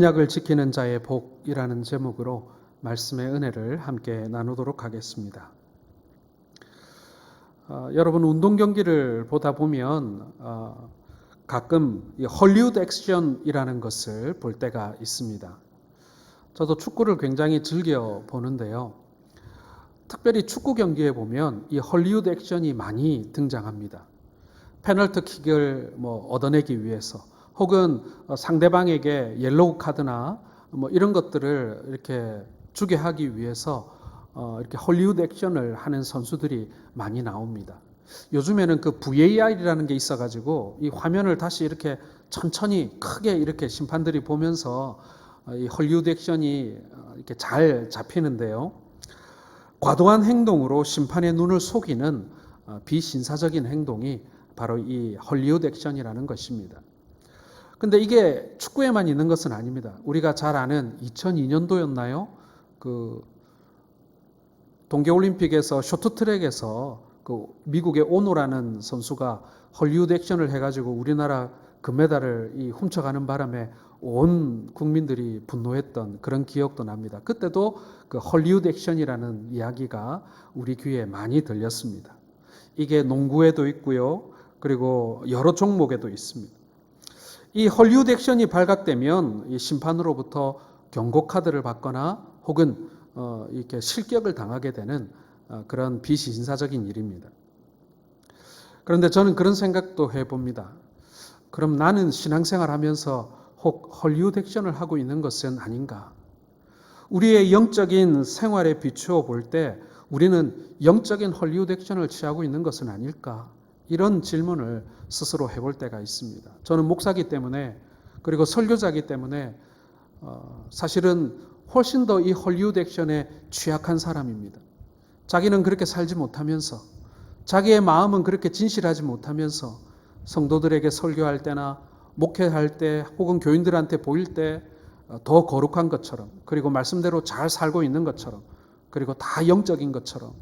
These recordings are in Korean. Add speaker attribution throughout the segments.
Speaker 1: 언약을 지키는 자의 복이라는 제목으로 말씀의 은혜를 함께 나누도록 하겠습니다. 여러분 운동 경기를 보다 보면 가끔 헐리우드 액션이라는 것을 볼 때가 있습니다. 저도 축구를 굉장히 즐겨 보는데요. 특별히 축구 경기에 보면 이 헐리우드 액션이 많이 등장합니다. 페널티킥을 얻어내기 위해서 혹은 상대방에게 옐로우 카드나 이런 것들을 이렇게 주게 하기 위해서 이렇게 헐리우드 액션을 하는 선수들이 많이 나옵니다. 요즘에는 그 VAR이라는 게 있어가지고 이 화면을 다시 이렇게 천천히 크게 이렇게 심판들이 보면서 이 헐리우드 액션이 이렇게 잘 잡히는데요. 과도한 행동으로 심판의 눈을 속이는 비신사적인 행동이 바로 이 헐리우드 액션이라는 것입니다. 근데 이게 축구에만 있는 것은 아닙니다. 우리가 잘 아는 2002년도였나요? 그 동계올림픽에서 쇼트트랙에서 그 미국의 오노라는 선수가 헐리우드 액션을 해가지고 우리나라 금메달을 훔쳐가는 바람에 온 국민들이 분노했던 그런 기억도 납니다. 그때도 그 헐리우드 액션이라는 이야기가 우리 귀에 많이 들렸습니다. 이게 농구에도 있고요. 그리고 여러 종목에도 있습니다. 이 헐리우드 액션이 발각되면 이 심판으로부터 경고 카드를 받거나 혹은 이렇게 실격을 당하게 되는 그런 비신사적인 일입니다. 그런데 저는 그런 생각도 해봅니다. 그럼 나는 신앙생활하면서 혹 헐리우드 액션을 하고 있는 것은 아닌가? 우리의 영적인 생활에 비추어 볼 때 우리는 영적인 헐리우드 액션을 취하고 있는 것은 아닐까? 이런 질문을 스스로 해볼 때가 있습니다. 저는 목사기 때문에 그리고 설교자기 때문에 사실은 훨씬 더 이 헐리우드 액션에 취약한 사람입니다. 자기는 그렇게 살지 못하면서 자기의 마음은 그렇게 진실하지 못하면서 성도들에게 설교할 때나 목회할 때 혹은 교인들한테 보일 때 더 거룩한 것처럼 그리고 말씀대로 잘 살고 있는 것처럼 그리고 다 영적인 것처럼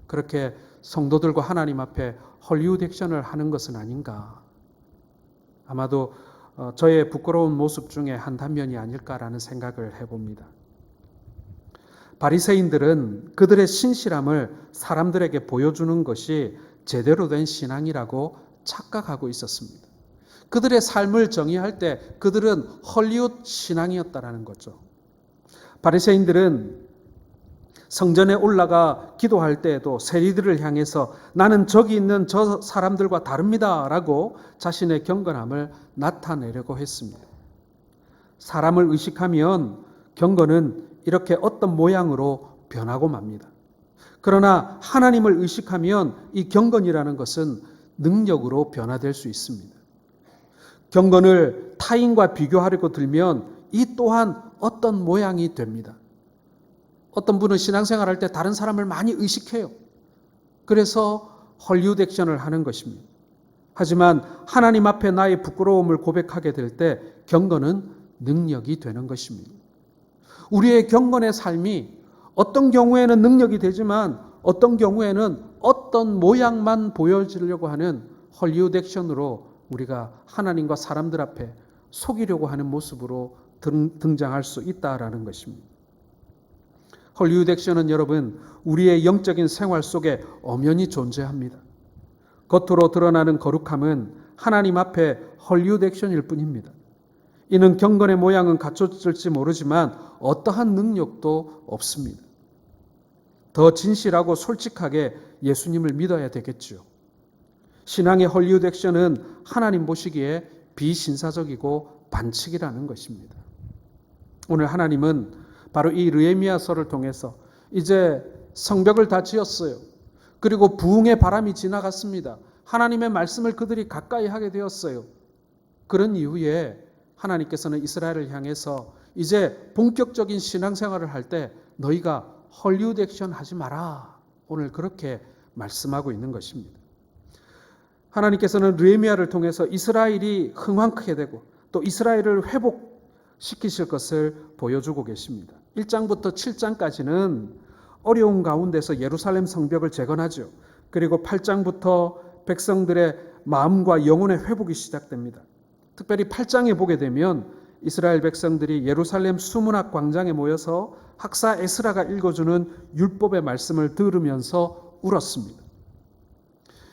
Speaker 1: 그렇게 성도들과 하나님 앞에 헐리우드 액션을 하는 것은 아닌가. 아마도 저의 부끄러운 모습 중에 한 단면이 아닐까라는 생각을 해봅니다. 바리새인들은 그들의 신실함을 사람들에게 보여주는 것이 제대로 된 신앙이라고 착각하고 있었습니다. 그들의 삶을 정의할 때 그들은 헐리우드 신앙이었다라는 거죠. 바리새인들은 성전에 올라가 기도할 때에도 세리들을 향해서 나는 저기 있는 저 사람들과 다릅니다 라고 자신의 경건함을 나타내려고 했습니다. 사람을 의식하면 경건은 이렇게 어떤 모양으로 변하고 맙니다. 그러나 하나님을 의식하면 이 경건이라는 것은 능력으로 변화될 수 있습니다. 경건을 타인과 비교하려고 들면 이 또한 어떤 모양이 됩니다. 어떤 분은 신앙생활할 때 다른 사람을 많이 의식해요. 그래서 헐리우드 액션을 하는 것입니다. 하지만 하나님 앞에 나의 부끄러움을 고백하게 될 때 경건은 능력이 되는 것입니다. 우리의 경건의 삶이 어떤 경우에는 능력이 되지만 어떤 경우에는 어떤 모양만 보여주려고 하는 헐리우드 액션으로 우리가 하나님과 사람들 앞에 속이려고 하는 모습으로 등장할 수 있다라는 것입니다. 헐리우드 액션은 여러분 우리의 영적인 생활 속에 엄연히 존재합니다. 겉으로 드러나는 거룩함은 하나님 앞에 헐리우드 액션일 뿐입니다. 이는 경건의 모양은 갖춰질지 모르지만 어떠한 능력도 없습니다. 더 진실하고 솔직하게 예수님을 믿어야 되겠죠. 신앙의 헐리우드 액션은 하나님 보시기에 비신사적이고 반칙이라는 것입니다. 오늘 하나님은 바로 이 느헤미야서를 통해서 이제 성벽을 다 지었어요. 그리고 부흥의 바람이 지나갔습니다. 하나님의 말씀을 그들이 가까이 하게 되었어요. 그런 이후에 하나님께서는 이스라엘을 향해서 이제 본격적인 신앙생활을 할 때 너희가 헐리우드 액션 하지 마라. 오늘 그렇게 말씀하고 있는 것입니다. 하나님께서는 느헤미야를 통해서 이스라엘이 흥왕하게 되고 또 이스라엘을 회복시키실 것을 보여주고 계십니다. 1장부터 7장까지는 어려운 가운데서 예루살렘 성벽을 재건하죠. 그리고 8장부터 백성들의 마음과 영혼의 회복이 시작됩니다. 특별히 8장에 보게 되면 이스라엘 백성들이 예루살렘 수문학 광장에 모여서 학사 에스라가 읽어주는 율법의 말씀을 들으면서 울었습니다.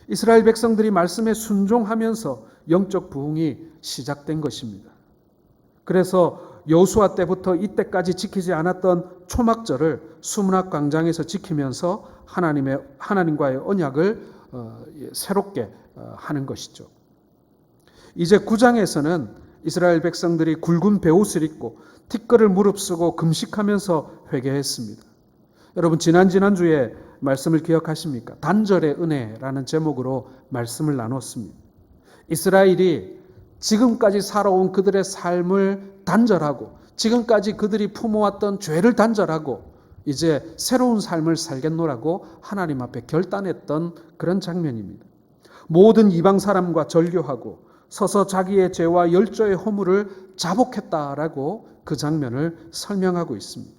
Speaker 1: 이스라엘 백성들이 말씀에 순종하면서 영적 부흥이 시작된 것입니다. 그래서 여호수아 때부터 이때까지 지키지 않았던 초막절을 수문학 광장에서 지키면서 하나님과의 언약을 새롭게 하는 것이죠. 이제 9장에서는 이스라엘 백성들이 굵은 베옷을 입고 티끌을 무릅쓰고 금식하면서 회개했습니다. 여러분 지난주에 말씀을 기억하십니까? 단절의 은혜라는 제목으로 말씀을 나눴습니다. 이스라엘이 지금까지 살아온 그들의 삶을 단절하고 지금까지 그들이 품어왔던 죄를 단절하고 이제 새로운 삶을 살겠노라고 하나님 앞에 결단했던 그런 장면입니다. 모든 이방 사람과 절교하고 서서 자기의 죄와 열조의 허물을 자복했다라고 그 장면을 설명하고 있습니다.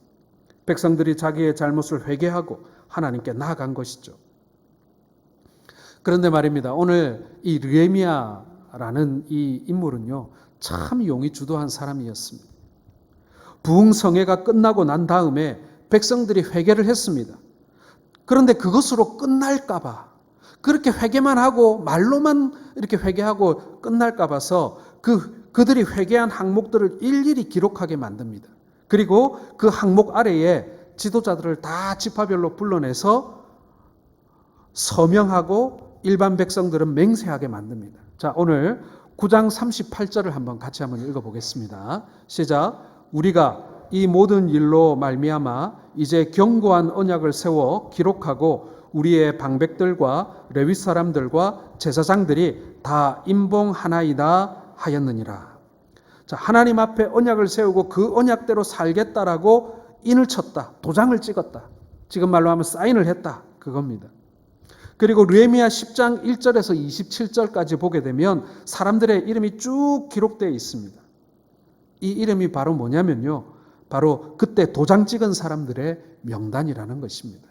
Speaker 1: 백성들이 자기의 잘못을 회개하고 하나님께 나아간 것이죠. 그런데 말입니다. 오늘 이 느헤미야라는 이 인물은요, 참 용이 주도한 사람이었습니다. 부흥성회가 끝나고 난 다음에 백성들이 회개를 했습니다. 그런데 그것으로 끝날까봐, 그렇게 회개만 하고 말로만 이렇게 회개하고 끝날까 봐서 그들이 회개한 항목들을 일일이 기록하게 만듭니다. 그리고 그 항목 아래에 지도자들을 다 지파별로 불러내서 서명하고 일반 백성들은 맹세하게 만듭니다. 자, 오늘 9장 38절을 한번 같이 한번 읽어보겠습니다. 시작. 우리가 이 모든 일로 말미암아 이제 견고한 언약을 세워 기록하고 우리의 방백들과 레위 사람들과 제사장들이 다 임봉하나이다 하였느니라. 자, 하나님 앞에 언약을 세우고 그 언약대로 살겠다라고 인을 쳤다. 도장을 찍었다. 지금 말로 하면 사인을 했다. 그겁니다. 그리고 느헤미야 10장 1절에서 27절까지 보게 되면 사람들의 이름이 쭉 기록되어 있습니다. 이 이름이 바로 뭐냐면요. 바로 그때 도장 찍은 사람들의 명단이라는 것입니다.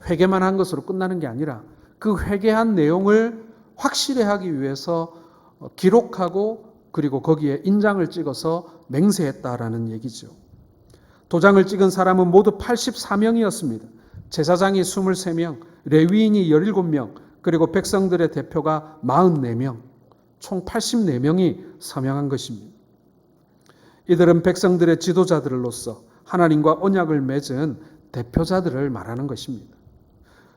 Speaker 1: 회개만 한 것으로 끝나는 게 아니라 그 회개한 내용을 확실히 하기 위해서 기록하고 그리고 거기에 인장을 찍어서 맹세했다라는 얘기죠. 도장을 찍은 사람은 모두 84명이었습니다. 제사장이 23명, 레위인이 17명, 그리고 백성들의 대표가 44명, 총 84명이 서명한 것입니다. 이들은 백성들의 지도자들로서 하나님과 언약을 맺은 대표자들을 말하는 것입니다.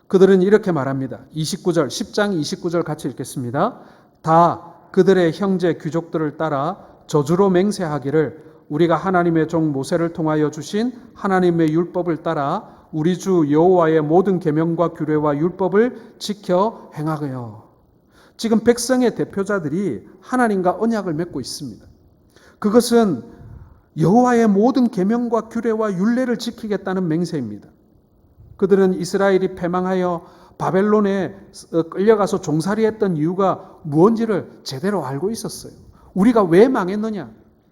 Speaker 1: 그들은 이렇게 말합니다. 29절, 10장 29절 같이 읽겠습니다. 다 그들의 형제 귀족들을 따라 저주로 맹세하기를 우리가 하나님의 종 모세를 통하여 주신 하나님의 율법을 따라 우리 주 여호와의 모든 계명과 규례와 율법을 지켜 행하여. 지금 백성의 대표자들이 하나님과 언약을 맺고 있습니다. 그것은 여호와의 모든 계명과 규례와 율례를 지키겠다는 맹세입니다. 그들은 이스라엘이 패망하여 바벨론에 끌려가서 종살이했던 이유가 무엇인지를 제대로 알고 있었어요. 우리가 왜 망했느냐?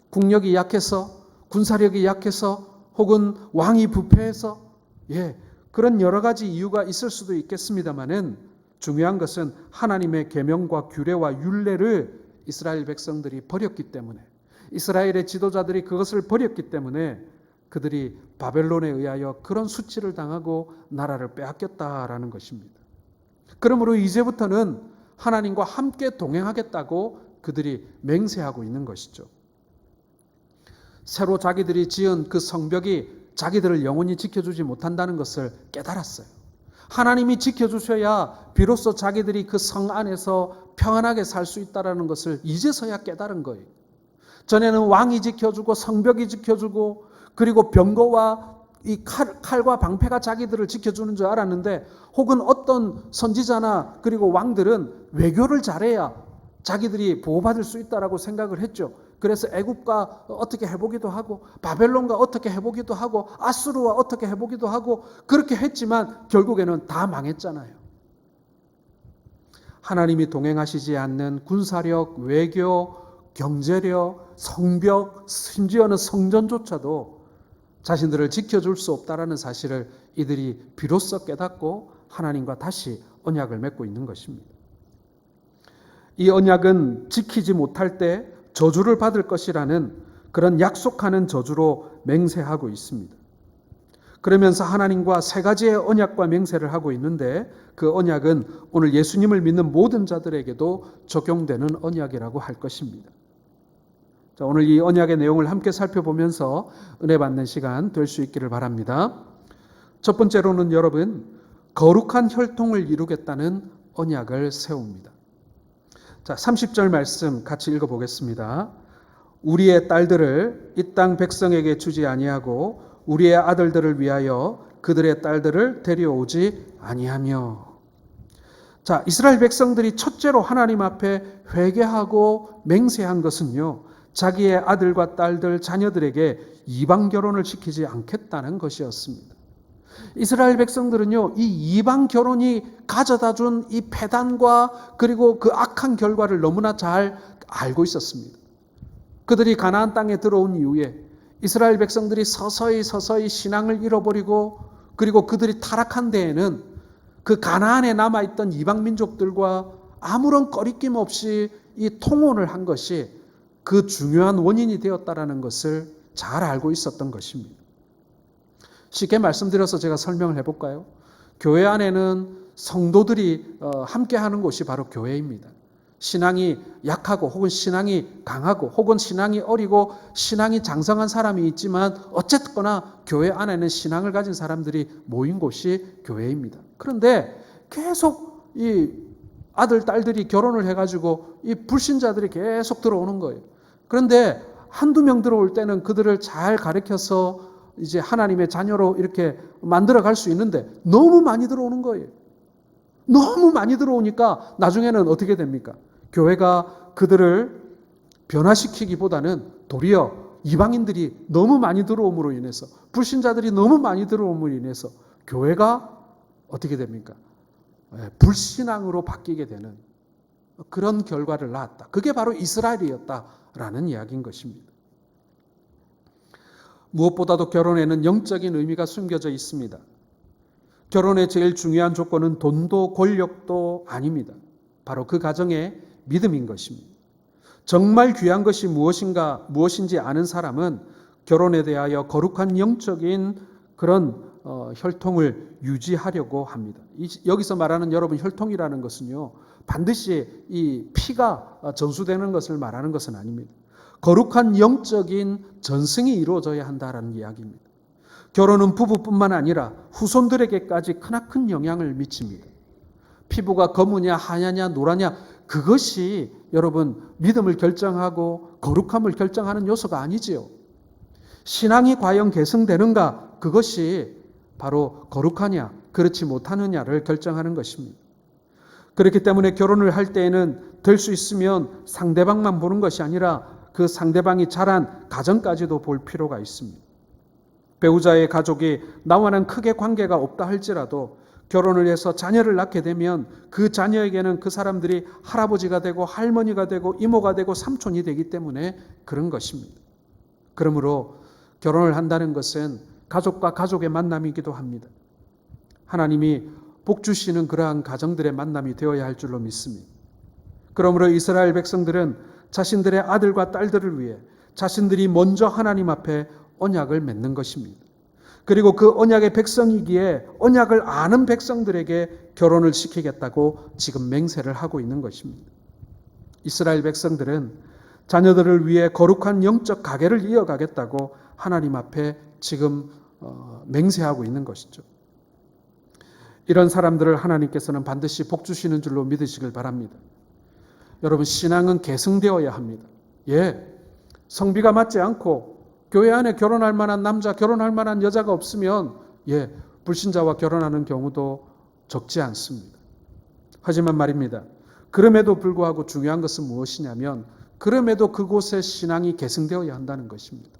Speaker 1: 국력이 약해서, 군사력이 약해서, 혹은 왕이 부패해서, 그런 여러 가지 이유가 있을 수도 있겠습니다만은 중요한 것은 하나님의 계명과 규례와 율례를 이스라엘 백성들이 버렸기 때문에, 이스라엘의 지도자들이 그것을 버렸기 때문에 그들이 바벨론에 의하여 그런 수치를 당하고 나라를 빼앗겼다라는 것입니다. 그러므로 이제부터는 하나님과 함께 동행하겠다고 그들이 맹세하고 있는 것이죠. 새로 자기들이 지은 그 성벽이 자기들을 영원히 지켜주지 못한다는 것을 깨달았어요. 하나님이 지켜주셔야 비로소 자기들이 그 성 안에서 평안하게 살 수 있다는 것을 이제서야 깨달은 거예요. 전에는 왕이 지켜주고 성벽이 지켜주고 그리고 병거와 이 칼과 방패가 자기들을 지켜주는 줄 알았는데, 혹은 어떤 선지자나 그리고 왕들은 외교를 잘해야 자기들이 보호받을 수 있다라고 생각을 했죠. 그래서 애굽과 어떻게 해보기도 하고 바벨론과 어떻게 해보기도 하고 아수르와 어떻게 해보기도 하고 그렇게 했지만 결국에는 다 망했잖아요. 하나님이 동행하시지 않는 군사력, 외교, 경제력, 성벽, 심지어는 성전조차도 자신들을 지켜줄 수 없다라는 사실을 이들이 비로소 깨닫고 하나님과 다시 언약을 맺고 있는 것입니다. 이 언약은 지키지 못할 때 저주를 받을 것이라는 그런 약속하는 저주로 맹세하고 있습니다. 그러면서 하나님과 세 가지의 언약과 맹세를 하고 있는데 그 언약은 오늘 예수님을 믿는 모든 자들에게도 적용되는 언약이라고 할 것입니다. 자, 오늘 이 언약의 내용을 함께 살펴보면서 은혜 받는 시간 될 수 있기를 바랍니다. 첫 번째로는 여러분, 거룩한 혈통을 이루겠다는 언약을 세웁니다. 자, 30절 말씀 같이 읽어보겠습니다. 우리의 딸들을 이 땅 백성에게 주지 아니하고 우리의 아들들을 위하여 그들의 딸들을 데려오지 아니하며. 자, 이스라엘 백성들이 첫째로 하나님 앞에 회개하고 맹세한 것은요, 자기의 아들과 딸들, 자녀들에게 이방 결혼을 시키지 않겠다는 것이었습니다. 이스라엘 백성들은요, 이 이방 결혼이 가져다 준 이 패단과 그리고 그 악한 결과를 너무나 잘 알고 있었습니다. 그들이 가나안 땅에 들어온 이후에 이스라엘 백성들이 서서히 신앙을 잃어버리고 그리고 그들이 타락한 데에는 그 가나안에 남아있던 이방 민족들과 아무런 꺼리낌 없이 이 통혼을 한 것이 그 중요한 원인이 되었다라는 것을 잘 알고 있었던 것입니다. 쉽게 말씀드려서 제가 설명을 해볼까요? 교회 안에는 성도들이 함께하는 곳이 바로 교회입니다. 신앙이 약하고 혹은 신앙이 강하고 혹은 신앙이 어리고 신앙이 장성한 사람이 있지만 어쨌거나 교회 안에는 신앙을 가진 사람들이 모인 곳이 교회입니다. 그런데 계속 이 아들, 딸들이 결혼을 해가지고 이 불신자들이 계속 들어오는 거예요. 그런데 한두 명 들어올 때는 그들을 잘 가르쳐서 이제 하나님의 자녀로 이렇게 만들어 갈 수 있는데 너무 많이 들어오는 거예요. 너무 많이 들어오니까 나중에는 어떻게 됩니까? 교회가 그들을 변화시키기보다는 도리어 이방인들이 너무 많이 들어옴으로 인해서, 불신자들이 너무 많이 들어옴으로 인해서 교회가 어떻게 됩니까? 불신앙으로 바뀌게 되는 그런 결과를 낳았다. 그게 바로 이스라엘이었다라는 이야기인 것입니다. 무엇보다도 결혼에는 영적인 의미가 숨겨져 있습니다. 결혼의 제일 중요한 조건은 돈도 권력도 아닙니다. 바로 그 가정의 믿음인 것입니다. 정말 귀한 것이 무엇인지 아는 사람은 결혼에 대하여 거룩한 영적인 그런 혈통을 유지하려고 합니다. 여기서 말하는 여러분 혈통이라는 것은요, 반드시 이 피가 전수되는 것을 말하는 것은 아닙니다. 거룩한 영적인 전승이 이루어져야 한다라는 이야기입니다. 결혼은 부부뿐만 아니라 후손들에게까지 크나큰 영향을 미칩니다. 피부가 검으냐 하냐냐 노라냐 그것이 여러분 믿음을 결정하고 거룩함을 결정하는 요소가 아니지요. 신앙이 과연 계승되는가, 그것이 바로 거룩하냐 그렇지 못하느냐를 결정하는 것입니다. 그렇기 때문에 결혼을 할 때에는 될 수 있으면 상대방만 보는 것이 아니라 그 상대방이 자란 가정까지도 볼 필요가 있습니다. 배우자의 가족이 나와는 크게 관계가 없다 할지라도 결혼을 해서 자녀를 낳게 되면 그 자녀에게는 그 사람들이 할아버지가 되고 할머니가 되고 이모가 되고 삼촌이 되기 때문에 그런 것입니다. 그러므로 결혼을 한다는 것은 가족과 가족의 만남이기도 합니다. 하나님이 복 주시는 그러한 가정들의 만남이 되어야 할 줄로 믿습니다. 그러므로 이스라엘 백성들은 자신들의 아들과 딸들을 위해 자신들이 먼저 하나님 앞에 언약을 맺는 것입니다. 그리고 그 언약의 백성이기에 언약을 아는 백성들에게 결혼을 시키겠다고 지금 맹세를 하고 있는 것입니다. 이스라엘 백성들은 자녀들을 위해 거룩한 영적 가계를 이어가겠다고 하나님 앞에 지금 맹세하고 있는 것이죠. 이런 사람들을 하나님께서는 반드시 복 주시는 줄로 믿으시길 바랍니다. 여러분, 신앙은 계승되어야 합니다. 성비가 맞지 않고 교회 안에 결혼할 만한 남자, 결혼할 만한 여자가 없으면 불신자와 결혼하는 경우도 적지 않습니다. 하지만 말입니다. 그럼에도 불구하고 중요한 것은 무엇이냐면 그럼에도 그곳에 신앙이 계승되어야 한다는 것입니다.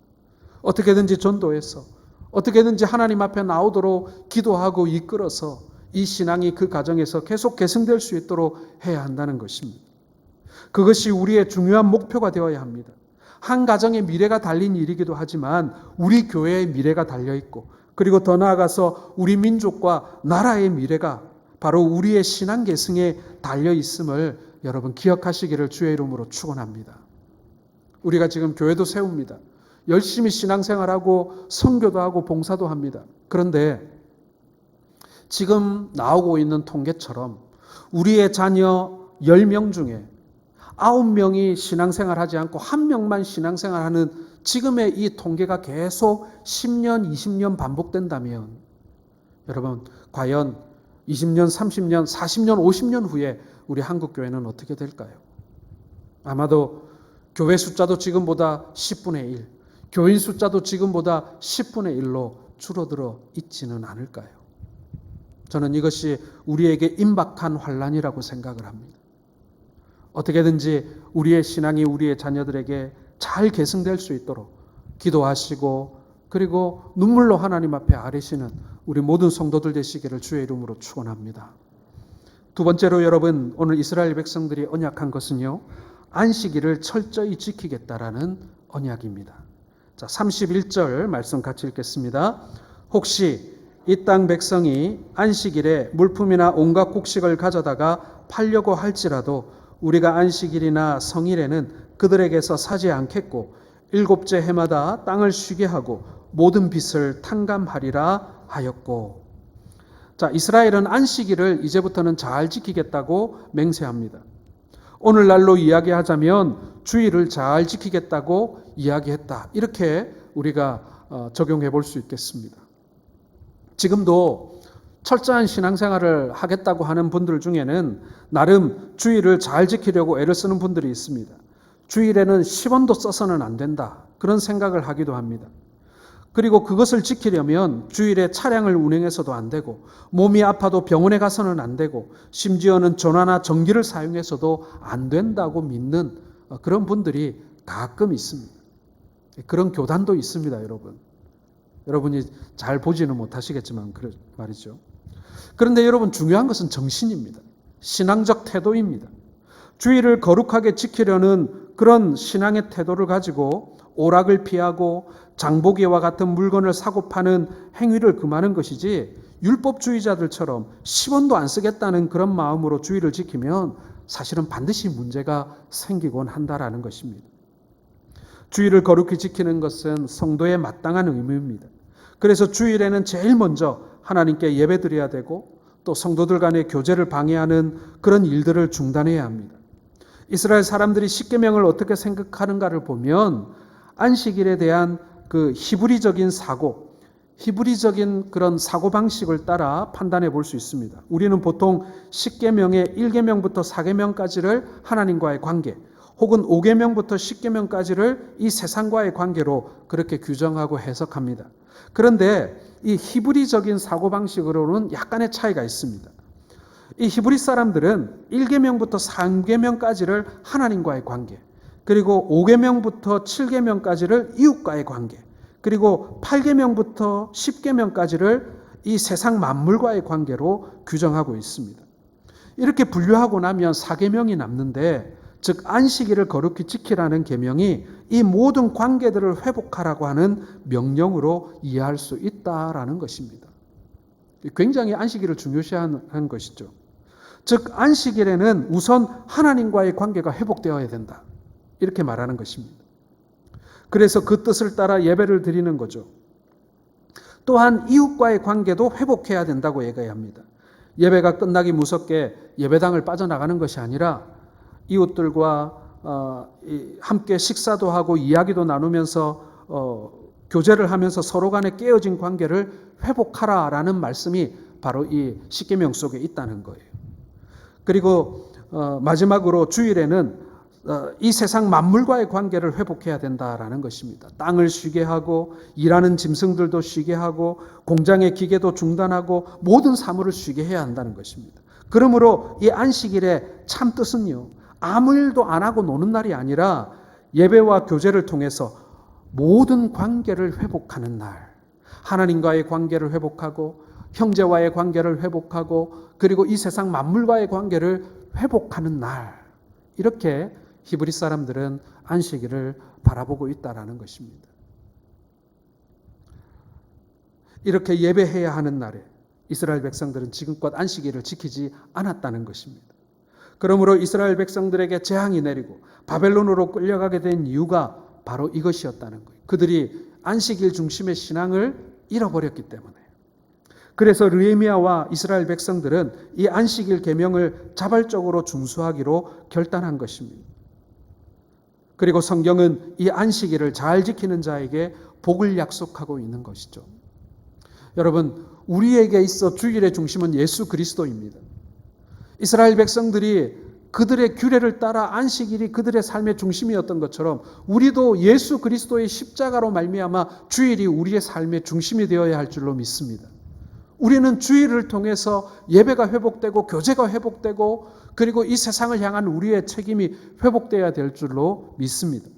Speaker 1: 어떻게든지 전도해서 어떻게든지 하나님 앞에 나오도록 기도하고 이끌어서 이 신앙이 그 가정에서 계속 계승될 수 있도록 해야 한다는 것입니다. 그것이 우리의 중요한 목표가 되어야 합니다. 한 가정의 미래가 달린 일이기도 하지만 우리 교회의 미래가 달려있고 그리고 더 나아가서 우리 민족과 나라의 미래가 바로 우리의 신앙 계승에 달려있음을 여러분 기억하시기를 주의 이름으로 축원합니다. 우리가 지금 교회도 세웁니다. 열심히 신앙생활하고 선교도 하고 봉사도 합니다. 그런데 지금 나오고 있는 통계처럼 우리의 자녀 10명 중에 9명이 신앙생활하지 않고 1명만 신앙생활하는 지금의 이 통계가 계속 10년, 20년 반복된다면 여러분 과연 20년, 30년, 40년, 50년 후에 우리 한국교회는 어떻게 될까요? 아마도 교회 숫자도 지금보다 10분의 1, 교인 숫자도 지금보다 10분의 1로 줄어들어 있지는 않을까요? 저는 이것이 우리에게 임박한 환란이라고 생각을 합니다. 어떻게든지 우리의 신앙이 우리의 자녀들에게 잘 계승될 수 있도록 기도하시고 그리고 눈물로 하나님 앞에 아뢰시는 우리 모든 성도들 되시기를 주의 이름으로 축원합니다. 두 번째로 여러분, 오늘 이스라엘 백성들이 언약한 것은요, 안식일을 철저히 지키겠다라는 언약입니다. 자, 31절 말씀 같이 읽겠습니다. 혹시 이 땅 백성이 안식일에 물품이나 온갖 곡식을 가져다가 팔려고 할지라도 우리가 안식일이나 성일에는 그들에게서 사지 않겠고 일곱째 해마다 땅을 쉬게 하고 모든 빚을 탕감하리라 하였고. 자, 이스라엘은 안식일을 이제부터는 잘 지키겠다고 맹세합니다. 오늘날로 이야기하자면 주일을 잘 지키겠다고 이야기했다. 이렇게 우리가 적용해 볼 수 있겠습니다. 지금도 철저한 신앙생활을 하겠다고 하는 분들 중에는 나름 주일을 잘 지키려고 애를 쓰는 분들이 있습니다. 주일에는 10원도 써서는 안 된다. 그런 생각을 하기도 합니다. 그리고 그것을 지키려면 주일에 차량을 운행해서도 안 되고 몸이 아파도 병원에 가서는 안 되고 심지어는 전화나 전기를 사용해서도 안 된다고 믿는 그런 분들이 가끔 있습니다. 그런 교단도 있습니다, 여러분. 여러분이 잘 보지는 못하시겠지만 그런 말이죠. 그런데 여러분 중요한 것은 정신입니다. 신앙적 태도입니다. 주일을 거룩하게 지키려는 그런 신앙의 태도를 가지고 오락을 피하고 장보기와 같은 물건을 사고 파는 행위를 금하는 것이지 율법주의자들처럼 10원도 안 쓰겠다는 그런 마음으로 주일을 지키면 사실은 반드시 문제가 생기곤 한다라는 것입니다. 주일을 거룩히 지키는 것은 성도의 마땅한 의무입니다. 그래서 주일에는 제일 먼저 하나님께 예배드려야 되고 또 성도들 간의 교제를 방해하는 그런 일들을 중단해야 합니다. 이스라엘 사람들이 십계명을 어떻게 생각하는가를 보면 안식일에 대한 그 히브리적인 그런 사고방식을 따라 판단해 볼 수 있습니다. 우리는 보통 십계명의 1계명부터 4계명까지를 하나님과의 관계, 혹은 5계명부터 10계명까지를 이 세상과의 관계로 그렇게 규정하고 해석합니다. 그런데 이 히브리적인 사고방식으로는 약간의 차이가 있습니다. 이 히브리 사람들은 1계명부터 3계명까지를 하나님과의 관계, 그리고 5계명부터 7계명까지를 이웃과의 관계, 그리고 8계명부터 10계명까지를 이 세상 만물과의 관계로 규정하고 있습니다. 이렇게 분류하고 나면 4계명이 남는데, 즉 안식일을 거룩히 지키라는 계명이 이 모든 관계들을 회복하라고 하는 명령으로 이해할 수 있다라는 것입니다. 굉장히 안식일을 중요시하는 것이죠. 즉 안식일에는 우선 하나님과의 관계가 회복되어야 된다. 이렇게 말하는 것입니다. 그래서 그 뜻을 따라 예배를 드리는 거죠. 또한 이웃과의 관계도 회복해야 된다고 얘기합니다. 예배가 끝나기 무섭게 예배당을 빠져나가는 것이 아니라 이웃들과 함께 식사도 하고 이야기도 나누면서 교제를 하면서 서로 간에 깨어진 관계를 회복하라라는 말씀이 바로 이 십계명 속에 있다는 거예요. 그리고 마지막으로 주일에는 이 세상 만물과의 관계를 회복해야 된다라는 것입니다. 땅을 쉬게 하고 일하는 짐승들도 쉬게 하고 공장의 기계도 중단하고 모든 사물을 쉬게 해야 한다는 것입니다. 그러므로 이 안식일의 참 뜻은요, 아무 일도 안 하고 노는 날이 아니라 예배와 교제를 통해서 모든 관계를 회복하는 날, 하나님과의 관계를 회복하고 형제와의 관계를 회복하고 그리고 이 세상 만물과의 관계를 회복하는 날, 이렇게 히브리 사람들은 안식일을 바라보고 있다는 것입니다. 이렇게 예배해야 하는 날에 이스라엘 백성들은 지금껏 안식일을 지키지 않았다는 것입니다. 그러므로 이스라엘 백성들에게 재앙이 내리고 바벨론으로 끌려가게 된 이유가 바로 이것이었다는 거예요. 그들이 안식일 중심의 신앙을 잃어버렸기 때문에. 그래서 느헤미야와 이스라엘 백성들은 이 안식일 계명을 자발적으로 준수하기로 결단한 것입니다. 그리고 성경은 이 안식일을 잘 지키는 자에게 복을 약속하고 있는 것이죠. 여러분, 우리에게 있어 주일의 중심은 예수 그리스도입니다. 이스라엘 백성들이 그들의 규례를 따라 안식일이 그들의 삶의 중심이었던 것처럼 우리도 예수 그리스도의 십자가로 말미암아 주일이 우리의 삶의 중심이 되어야 할 줄로 믿습니다. 우리는 주일을 통해서 예배가 회복되고 교제가 회복되고 그리고 이 세상을 향한 우리의 책임이 회복되어야 될 줄로 믿습니다.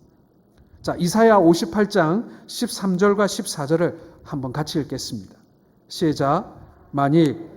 Speaker 1: 자, 이사야 58장 13절과 14절을 한번 같이 읽겠습니다. 시작. 만일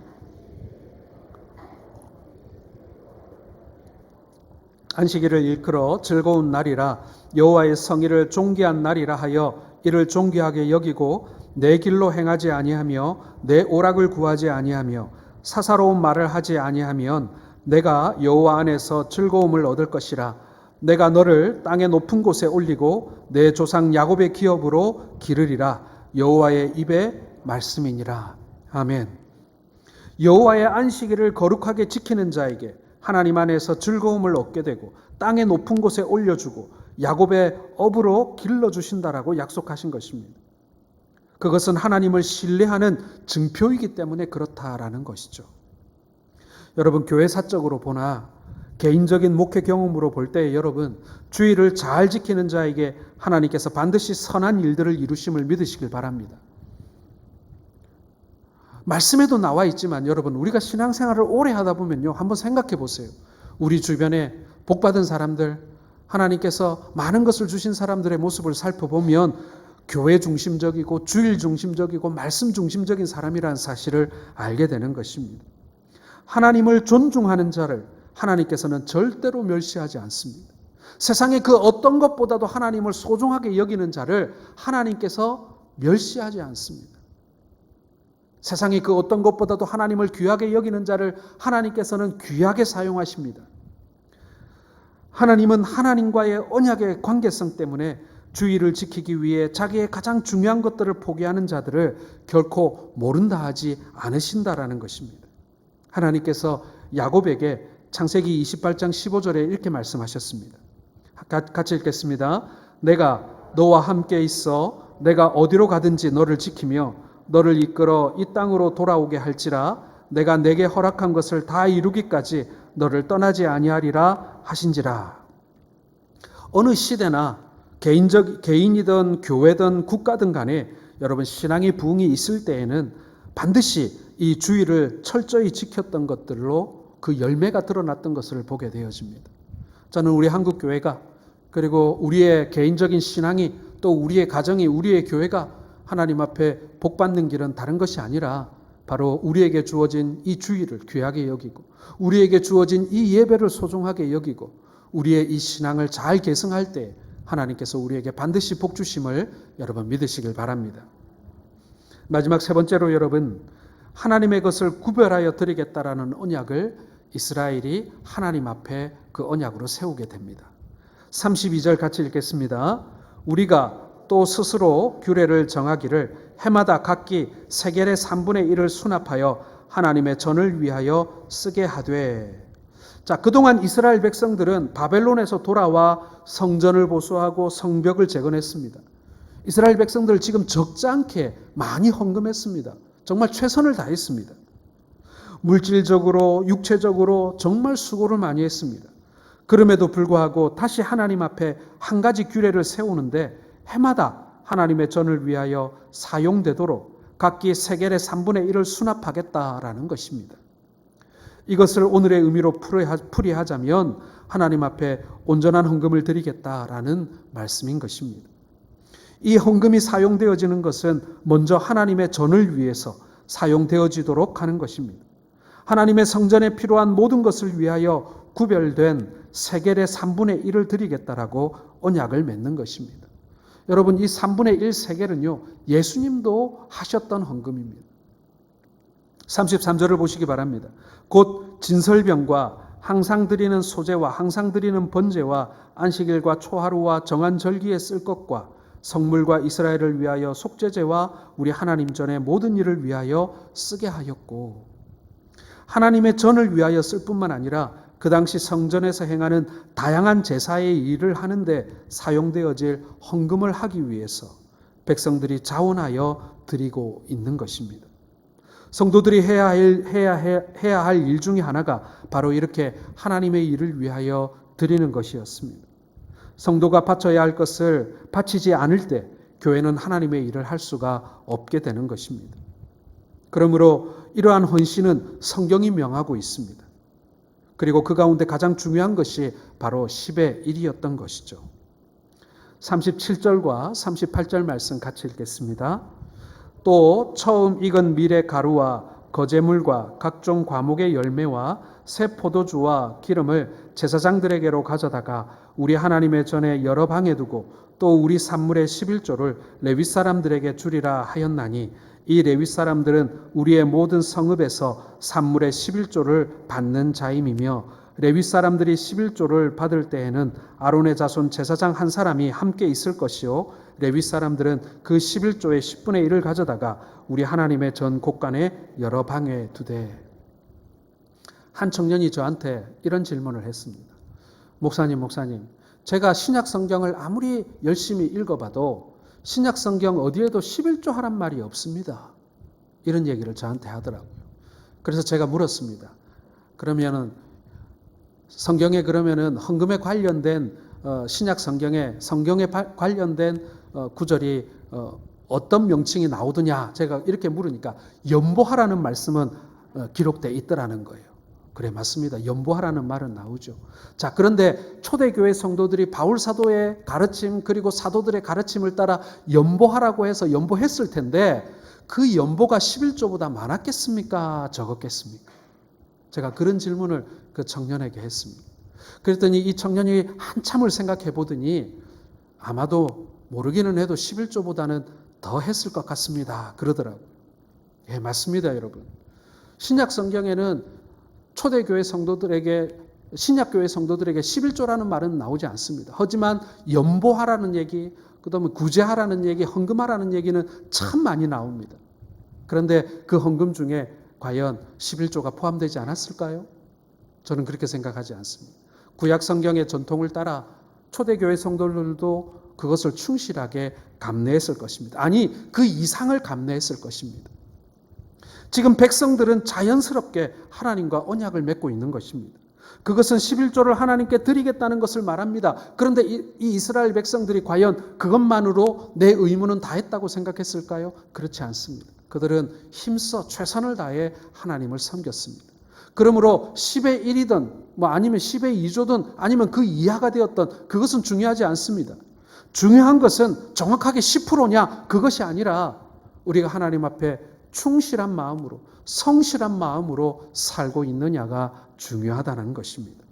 Speaker 1: 안식일을 일컬어 즐거운 날이라 여호와의 성일을 존귀한 날이라 하여 이를 존귀하게 여기고 내 길로 행하지 아니하며 내 오락을 구하지 아니하며 사사로운 말을 하지 아니하면 내가 여호와 안에서 즐거움을 얻을 것이라. 내가 너를 땅의 높은 곳에 올리고 내 조상 야곱의 기업으로 기르리라. 여호와의 입의 말씀이니라. 아멘. 여호와의 안식일을 거룩하게 지키는 자에게 하나님 안에서 즐거움을 얻게 되고 땅의 높은 곳에 올려주고 야곱의 업으로 길러주신다라고 약속하신 것입니다. 그것은 하나님을 신뢰하는 증표이기 때문에 그렇다라는 것이죠. 여러분, 교회사적으로 보나 개인적인 목회 경험으로 볼 때 여러분, 주일을 잘 지키는 자에게 하나님께서 반드시 선한 일들을 이루심을 믿으시길 바랍니다. 말씀에도 나와 있지만 여러분, 우리가 신앙생활을 오래 하다 보면요, 한번 생각해 보세요. 우리 주변에 복받은 사람들, 하나님께서 많은 것을 주신 사람들의 모습을 살펴보면 교회 중심적이고 주일 중심적이고 말씀 중심적인 사람이라는 사실을 알게 되는 것입니다. 하나님을 존중하는 자를 하나님께서는 절대로 멸시하지 않습니다. 세상의 그 어떤 것보다도 하나님을 소중하게 여기는 자를 하나님께서 멸시하지 않습니다. 세상의 그 어떤 것보다도 하나님을 귀하게 여기는 자를 하나님께서는 귀하게 사용하십니다. 하나님은 하나님과의 언약의 관계성 때문에 주의를 지키기 위해 자기의 가장 중요한 것들을 포기하는 자들을 결코 모른다 하지 않으신다라는 것입니다. 하나님께서 야곱에게 창세기 28장 15절에 이렇게 말씀하셨습니다. 같이 읽겠습니다. 내가 너와 함께 있어 내가 어디로 가든지 너를 지키며 너를 이끌어 이 땅으로 돌아오게 할지라. 내가 내게 허락한 것을 다 이루기까지 너를 떠나지 아니하리라 하신지라. 어느 시대나 개인이든 교회든 국가든 간에 여러분, 신앙의 부흥이 있을 때에는 반드시 이 주의를 철저히 지켰던 것들로 그 열매가 드러났던 것을 보게 되어집니다. 저는 우리 한국교회가, 그리고 우리의 개인적인 신앙이, 또 우리의 가정이, 우리의 교회가 하나님 앞에 복받는 길은 다른 것이 아니라 바로 우리에게 주어진 이 주의를 귀하게 여기고 우리에게 주어진 이 예배를 소중하게 여기고 우리의 이 신앙을 잘 계승할 때 하나님께서 우리에게 반드시 복 주심을 여러분 믿으시길 바랍니다. 마지막 세 번째로 여러분, 하나님의 것을 구별하여 드리겠다라는 언약을 이스라엘이 하나님 앞에 그 언약으로 세우게 됩니다. 32절 같이 읽겠습니다. 우리가 또 스스로 규례를 정하기를 해마다 각기 세겔의 3분의 1을 수납하여 하나님의 전을 위하여 쓰게 하되. 자, 그동안 이스라엘 백성들은 바벨론에서 돌아와 성전을 보수하고 성벽을 재건했습니다. 이스라엘 백성들 지금 적지 않게 많이 헌금했습니다. 정말 최선을 다했습니다. 물질적으로, 육체적으로 정말 수고를 많이 했습니다. 그럼에도 불구하고 다시 하나님 앞에 한 가지 규례를 세우는데 해마다 하나님의 전을 위하여 사용되도록 각기 세겔의 3분의 1을 수납하겠다라는 것입니다. 이것을 오늘의 의미로 풀이하자면 하나님 앞에 온전한 헌금을 드리겠다라는 말씀인 것입니다. 이 헌금이 사용되어지는 것은 먼저 하나님의 전을 위해서 사용되어지도록 하는 것입니다. 하나님의 성전에 필요한 모든 것을 위하여 구별된 세겔의 3분의 1을 드리겠다라고 언약을 맺는 것입니다. 여러분, 이 3분의 1 세겔은요, 예수님도 하셨던 헌금입니다. 33절을 보시기 바랍니다. 곧 진설병과 항상 드리는 소제와 항상 드리는 번제와 안식일과 초하루와 정한 절기에 쓸 것과 성물과 이스라엘을 위하여 속죄제와 우리 하나님 전에 모든 일을 위하여 쓰게 하였고, 하나님의 전을 위하여 쓸 뿐만 아니라 그 당시 성전에서 행하는 다양한 제사의 일을 하는데 사용되어질 헌금을 하기 위해서 백성들이 자원하여 드리고 있는 것입니다. 성도들이 해야 할 일 중에 하나가 바로 이렇게 하나님의 일을 위하여 드리는 것이었습니다. 성도가 바쳐야 할 것을 바치지 않을 때 교회는 하나님의 일을 할 수가 없게 되는 것입니다. 그러므로 이러한 헌신은 성경이 명하고 있습니다. 그리고 그 가운데 가장 중요한 것이 바로 10의 1이었던 것이죠. 37절과 38절 말씀 같이 읽겠습니다. 또 처음 익은 밀의 가루와 거제물과 각종 과목의 열매와 새 포도주와 기름을 제사장들에게로 가져다가 우리 하나님의 전에 여러 방에 두고 또 우리 산물의 11조를 레위 사람들에게 주리라 하였나니 이 레위 사람들은 우리의 모든 성읍에서 산물의 11조를 받는 자임이며 레위 사람들이 11조를 받을 때에는 아론의 자손 제사장 한 사람이 함께 있을 것이요 레위 사람들은 그 11조의 10분의 1을 가져다가 우리 하나님의 전 곳간에 여러 방에 두되. 한 청년이 저한테 이런 질문을 했습니다. 목사님, 제가 신약 성경을 아무리 열심히 읽어봐도 신약 성경 어디에도 11조 하란 말이 없습니다. 이런 얘기를 저한테 하더라고요. 그래서 제가 물었습니다. 그러면은 성경에 그러면은 헌금에 관련된 신약 성경에 관련된 구절이 어떤 명칭이 나오더냐 제가 이렇게 물으니까 연보하라는 말씀은 기록되어 있더라는 거예요. 그래, 맞습니다. 연보하라는 말은 나오죠. 자, 그런데 초대교회 성도들이 바울 사도의 가르침 그리고 사도들의 가르침을 따라 연보하라고 해서 연보했을 텐데 그 연보가 11조보다 많았겠습니까? 적었겠습니까? 제가 그런 질문을 그 청년에게 했습니다. 그랬더니 이 청년이 한참을 생각해 보더니 아마도 모르기는 해도 11조보다는 더 했을 것 같습니다. 그러더라고요. 예, 맞습니다, 여러분. 신약 성경에는 초대교회 성도들에게 신약교회 성도들에게 11조라는 말은 나오지 않습니다. 하지만 연보하라는 얘기, 그다음에 구제하라는 얘기, 헌금하라는 얘기는 참 많이 나옵니다. 그런데 그 헌금 중에 과연 11조가 포함되지 않았을까요? 저는 그렇게 생각하지 않습니다. 구약 성경의 전통을 따라 초대교회 성도들도 그것을 충실하게 감내했을 것입니다. 아니, 그 이상을 감내했을 것입니다. 지금 백성들은 자연스럽게 하나님과 언약을 맺고 있는 것입니다. 그것은 11조를 하나님께 드리겠다는 것을 말합니다. 그런데 이 이스라엘 백성들이 과연 그것만으로 내 의무는 다 했다고 생각했을까요? 그렇지 않습니다. 그들은 힘써 최선을 다해 하나님을 섬겼습니다. 그러므로 10의 1이든 아니면 10의 2조든 아니면 그 이하가 되었던 그것은 중요하지 않습니다. 중요한 것은 정확하게 10%냐 그것이 아니라 우리가 하나님 앞에 충실한 마음으로 성실한 마음으로 살고 있느냐가 중요하다는 것입니다.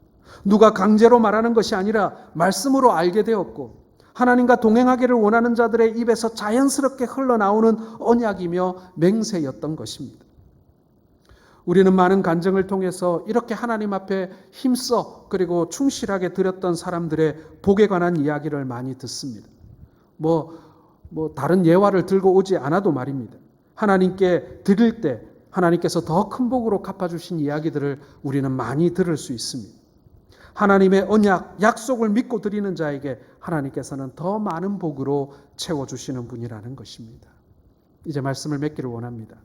Speaker 1: 누가 강제로 말하는 것이 아니라 말씀으로 알게 되었고 하나님과 동행하기를 원하는 자들의 입에서 자연스럽게 흘러나오는 언약이며 맹세였던 것입니다. 우리는 많은 간증을 통해서 이렇게 하나님 앞에 힘써 그리고 충실하게 드렸던 사람들의 복에 관한 이야기를 많이 듣습니다. 다른 예화를 들고 오지 않아도 말입니다. 하나님께 드릴 때 하나님께서 더 큰 복으로 갚아주신 이야기들을 우리는 많이 들을 수 있습니다. 하나님의 언약, 약속을 믿고 드리는 자에게 하나님께서는 더 많은 복으로 채워주시는 분이라는 것입니다. 이제 말씀을 맺기를 원합니다.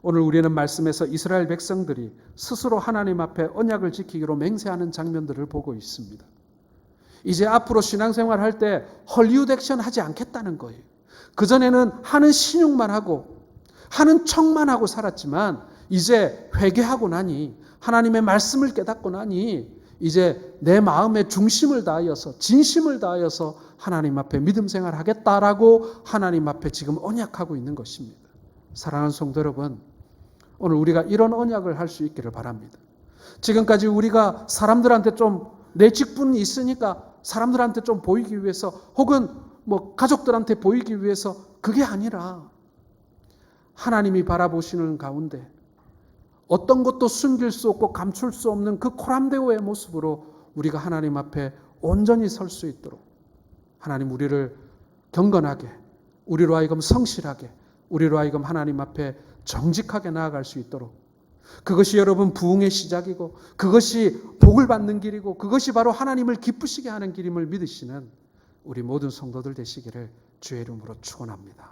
Speaker 1: 오늘 우리는 말씀에서 이스라엘 백성들이 스스로 하나님 앞에 언약을 지키기로 맹세하는 장면들을 보고 있습니다. 이제 앞으로 신앙생활 할 때 헐리우드 액션 하지 않겠다는 거예요. 그전에는 하는 신용만 하고 하는 척만 하고 살았지만 이제 회개하고 나니 하나님의 말씀을 깨닫고 나니 이제 내 마음의 중심을 다하여서 진심을 다하여서 하나님 앞에 믿음 생활하겠다라고 하나님 앞에 지금 언약하고 있는 것입니다. 사랑하는 성도 여러분, 오늘 우리가 이런 언약을 할 수 있기를 바랍니다. 지금까지 우리가 사람들한테 좀 내 직분이 있으니까 사람들한테 좀 보이기 위해서 혹은 가족들한테 보이기 위해서 그게 아니라 하나님이 바라보시는 가운데 어떤 것도 숨길 수 없고 감출 수 없는 그 코람데오의 모습으로 우리가 하나님 앞에 온전히 설 수 있도록 하나님 우리를 경건하게, 우리로 하여금 성실하게, 우리로 하여금 하나님 앞에 정직하게 나아갈 수 있도록, 그것이 여러분 부흥의 시작이고 그것이 복을 받는 길이고 그것이 바로 하나님을 기쁘시게 하는 길임을 믿으시는 우리 모든 성도들 되시기를 주의 이름으로 축원합니다.